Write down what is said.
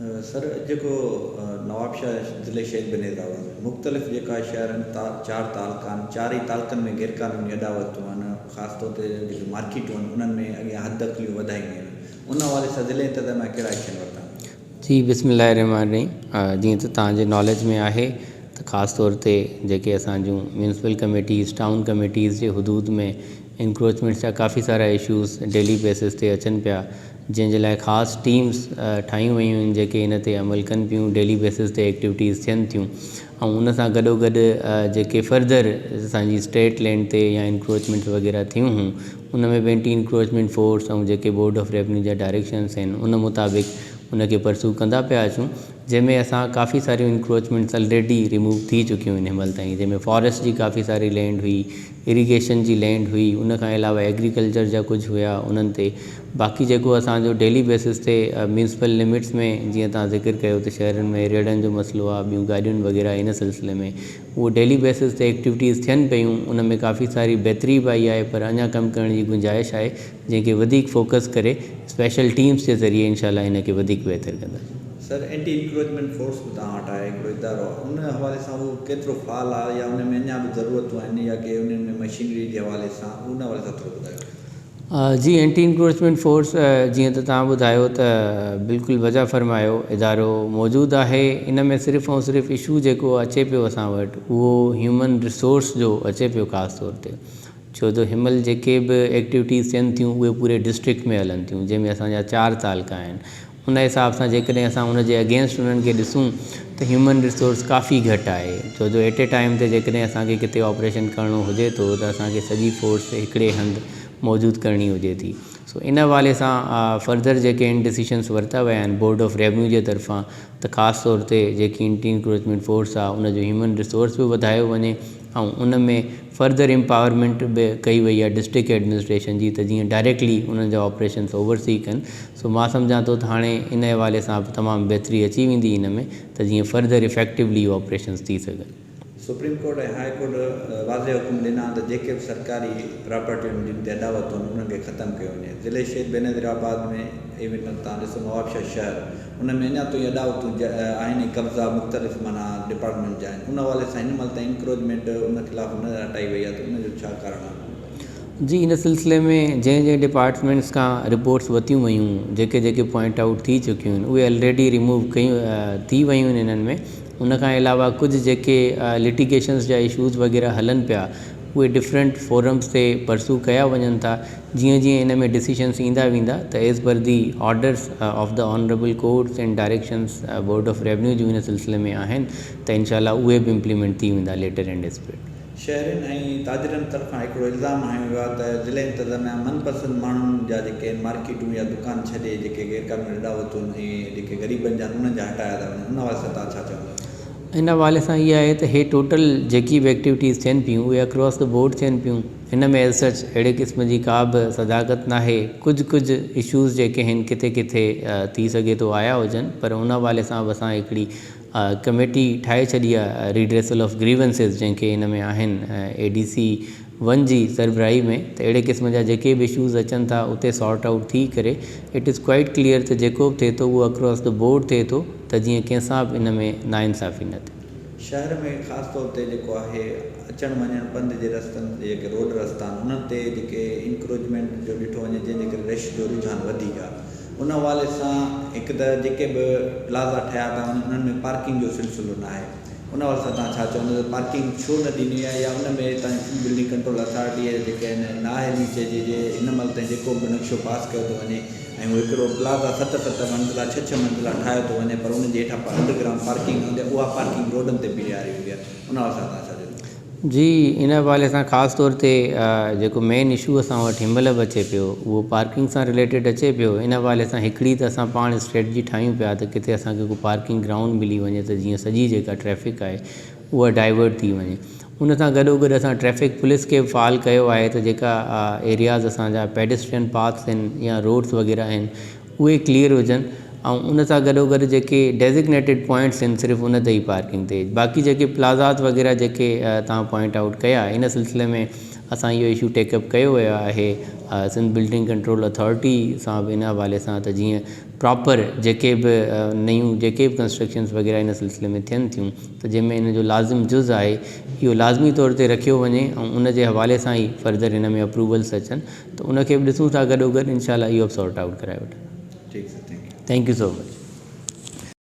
Sir जेको नवाबशाह ज़िले शेख बनेरावा में मुख़्तलिफ़ जेका शहर चार तालुका आहिनि, चार ई तालुकनि में गैरकानूनी अॾावतूं आहिनि, ख़ासि तौर ते जेकी मार्केटूं आहिनि उन्हनि में अॻियां हद अख़लियूं वधायूं आहिनि, उन हवाले सां ज़िले इंतज़ामिया कहिड़ा एक्शन वरिता? जी बिस्मिल्लाहिर्रहमानिर्रहीम। जीअं त तव्हांजे नॉलेज में आहे त ख़ासि तौर ते जेके असांजूं म्यूनसिपल कमेटीज़ टाउन कमेटीज़ जे हदूद में इंक्रोचमेंट जा काफ़ी सारा इशूज़ डेली बेसिस ते अचनि पिया, जंहिंजे लाइ ख़ासि टीम्स ठाहियूं वयूं आहिनि जेके इन ते अमल कनि पियूं, डेली बेसिस ते एक्टिविटीज़ थियनि थियूं। ऐं उन सां गॾोगॾु जेके फर्दर असांजी स्टेट लैंड ते या इंक्रोचमेंट वग़ैरह थियूं हुयूं उन में एंटी इंक्रोचमेंट फोर्स ऐं जेके बोर्ड ऑफ रेवन्यू जा डायरेक्शन्स आहिनि उन मुताबिक़ उनखे परसू कंदा पिया अचूं, जंहिंमें असां काफ़ी सारियूं इंक्रोचमेंट्स ऑलरेडी रिमूव थी चुकियूं आहिनि हिनमहिल ताईं, जंहिंमें फॉरेस्ट जी काफ़ी सारी लैंड हुई, इरीगेशन जी लैंड हुई, उन खां अलावा एग्रीकल्चर जा कुझु हुया उन्हनि ते। बाक़ी जेको असांजो डेली बेसिस ते म्यूनसिपल लिमिट्स में जीअं तव्हां ज़िक्र कयो त शहरनि में रेडनि जो मसइलो आहे, ॿियूं गाॾियुनि वग़ैरह इन सिलसिले में उहो डेली बेसिस ते एक्टिविटीज़ थियनि पियूं, उन में काफ़ी सारी बहितरी बि आई आहे, पर अञा कमु करण जी गुंजाइश आहे जंहिंखे वधीक फोकस करे स्पेशल टीम्स जे ज़रिए इंशाल्लाह हिनखे वधीक बहितर कंदा। सर एंटी इंक्रोचमेंट फोर्स बि तव्हां वटि आहे हिकिड़ो इदारो, उन हवाले सां उहो केतिरो फ़ाल आहे या उन में अञा बि ज़रूरतूं आहिनि या कि उन्हनि में मशीनरी जे हवाले सां उन हवाले सां थोरो ॿुधायो? जी एंटी इंक्रोचमेंट फोर्स जीअं त तव्हां ॿुधायो त बिल्कुलु वजह फरमायो इदारो मौजूदु आहे। इन में सिर्फ़ु ऐं सिर्फ़ु इशू जेको अचे पियो असां वटि उहो ह्यूमन रिसोर्स जो अचे पियो ख़ासि तौर ते, छो त हिनमहिल जेके बि एक्टिविटीज़ थियनि थियूं उहे पूरे डिस्ट्रिक्ट में हलनि थियूं, जंहिंमें असांजा 4 तालुका आहिनि। उन हिसाब सां जेकॾहिं असां उन जे अगेंस्ट उन्हनि खे ॾिसूं त ह्यूमन रिसोर्स काफ़ी घटि आहे, छो जो एट ए टाइम ते जेकॾहिं असांखे किथे ऑपरेशन करिणो हुजे थो त असांखे सॼी फोर्स हिकिड़े हंधि मौजूदु करणी हुजे थी। सो इन हवाले सां फर्दर जेके आहिनि डिसीशन्स वरिता विया आहिनि बोर्ड ऑफ रेवन्यू जे तरफ़ां त ख़ासि तौर ते जेकी एंटी इंक्रोचमेंट फोर्स आहे उन जो ह्यूमन रिसोर्स बि वधायो वञे ऐं उन में फर्दर एम्पावरमेंट बि कई वई आहे डिस्ट्रिक्ट एडमिनिस्ट्रेशन जी, त जीअं डायरेक्टली उन्हनि जा ऑपरेशन्स ओवरसी कनि। सो मां सम्झां थो त हाणे इन हवाले सां तमामु बहितरी अची वेंदी इन में त जीअं फर्दर इफेक्टिवली ऑपरेशन्स थी सघनि। सुप्रीम कोर्ट ऐं हाई कोर्ट वाज़े हुकुम ॾिना त जेके बि सरकारी प्रॉपर्टियूं जिन ते अॾावतूं आहिनि उन्हनि खे ख़तमु कयो वञे। ज़िले शेख बेनज़ीराबाद में इवन तव्हां ॾिसो नवाबशाह शहर उन में अञा ताईं अॾावतूं आहिनि, कब्ज़ा मुख़्तलिफ़ माना डिपार्टमेंट जा आहिनि, उन हवाले सां हिन महिल ताईं इंक्रोचमेंट उन ख़िलाफ़ु न हटाई वई आहे, त उनजो छा कारण आहे? जी इन सिलसिले में जंहिं डिपार्टमेंट्स खां रिपोर्ट्स वरितियूं वयूं, जेके जेके पॉइंट आउट थी चुकियूं आहिनि उहे ऑलरेडी रिमूव कयूं थी वयूं आहिनि इन्हनि में। उन खां अलावा कुझु जेके लिटिगेशन्स जा इशूज़ वग़ैरह हलनि पिया उहे डिफरेंट फोरम्स ते परसू कया वञनि था। जीअं जीअं इन में डिसीशन्स ईंदा वेंदा त as per the orders of the honourable courts and directions board of revenue जो इन सिलसिले में आहिनि त इंशाल्लाह उहे बि इम्प्लीमेंट थी वेंदा लेटर एंड स्पिरिट। शहरनि ऐं ताजरनि तरफ़ां हिकिड़ो इल्ज़ाम हयो वियो आहे त ज़िले इंतज़ामिया मनपसंदि माण्हुनि जा जेके मार्केटूं या दुकान छॾे जेके गैरकानूनी अॾावतूं ऐं जेके ग़रीबनि जा उन्हनि जा हटाया था वञनि, उन हवाले सां तव्हां छा चवंदा? इन हवाले सां इहा आहे त हे टोटल जेकी बि एक्टिविटीज़ थियनि पियूं उहे अक्रॉस द बोर्ड थियनि पियूं, हिन में एज़ सच अहिड़े क़िस्म जी का बि सदाकत नाहे। कुझु इशूज़ जेके आहिनि किथे किथे थी सघे थो आया हुजनि, पर उन हवाले सां बि असां हिकिड़ी कमेटी ठाहे छॾी आहे रिड्रेसल ऑफ ग्रीवेंसिस जंहिंखे हिन में आहिनि ADC 1 जी सरबराही में, त अहिड़े क़िस्म जा जेके बि इशूज़ अचनि था उते सॉर्ट आउट थी करे इट इज़ क्वाइट क्लियर त जेको बि थिए थो उहो अक्रॉस द बोर्ड थिए थो त जीअं कंहिंसां बि इन में नाइंसाफ़ी न थिए। शहर में ख़ासि तौर ते जेको आहे अचणु वञणु पंध जे रस्तनि ते जेके रोड रस्ता आहिनि उन्हनि ते जेके इंक्रोचमेंट जो ॾिठो वञे जंहिंजे करे रश जो रुझान वधीक आहे, उन हवाले सां हिकु त जेके बि प्लाज़ा ठहिया था उन्हनि में पार्किंग जो सिलसिलो न आहे, उन हवाले सां तव्हां छा चवंदो त पार्किंग छो न ॾिनी आहे या उन में तव्हां बिल्डिंग कंट्रोल अथॉरिटी जेके आहिनि न आहे नीचे जे हिन महिल ताईं जेको बि नक्शो पास कयो थो वञे ऐं उहो हिकिड़ो प्लाज़ा 7 मंज़िला 6 मंज़िला ठाहियो थो वञे, पर उन जे हेठां अंडरग्राउंड पार्किंग हूंदी आहे, उहा पार्किंग रोडनि ते बीहारी हुई आहे, उन हवाले सां तव्हां छा चवंदो? जी इन हवाले सां ख़ासि तौर ते जेको मेन इशू असां वटि हिनमहिल बि अचे पियो उहो पार्किंग सां रिलेटेड अचे पियो। इन हवाले सां हिकिड़ी त असां पाण स्ट्रेटजी ठाहियूं पिया त किथे असांखे को पार्किंग ग्राउंड मिली वञे त जीअं सॼी जेका ट्रैफ़िक आहे उहा डाइवर्ट थी वञे। उन सां गॾोगॾु असां ट्रैफ़िक पुलिस खे फ़ाल कयो आहे त जेका एरियाज़ असांजा पेडेस्ट्रियन पाथ्स आहिनि या रोड्स वग़ैरह आहिनि उहे क्लियर हुजनि ऐं उन सां गॾोगॾु जेके डेज़िग्नेटेड पॉइंट्स आहिनि सिर्फ़ु उन ते ई पार्किंग ते, बाक़ी जेके प्लाज़ात वग़ैरह जेके तव्हां पॉइंट आउट कया, इन सिलसिले में असां इहो इशू टेकअप कयो वियो आहे सिंध बिल्डिंग कंट्रोल अथॉरिटी सां बि इन हवाले सां, त जीअं प्रॉपर जेके बि नयूं जेके बि कंस्ट्रक्शन्स वग़ैरह इन सिलसिले में थियनि थियूं, त जंहिंमें इन जो लाज़िम जुज़ आहे इहो लाज़मी तौर ते रखियो वञे ऐं उन जे हवाले सां ई फर्दर इन में अप्रूवल्स अचनि, त उन खे बि ॾिसूं था गॾोगॾु इंशाल्लाह इहो बि सॉर्ट आउट कराए वठूं। ठीकु sir, thank U. Thank you so much.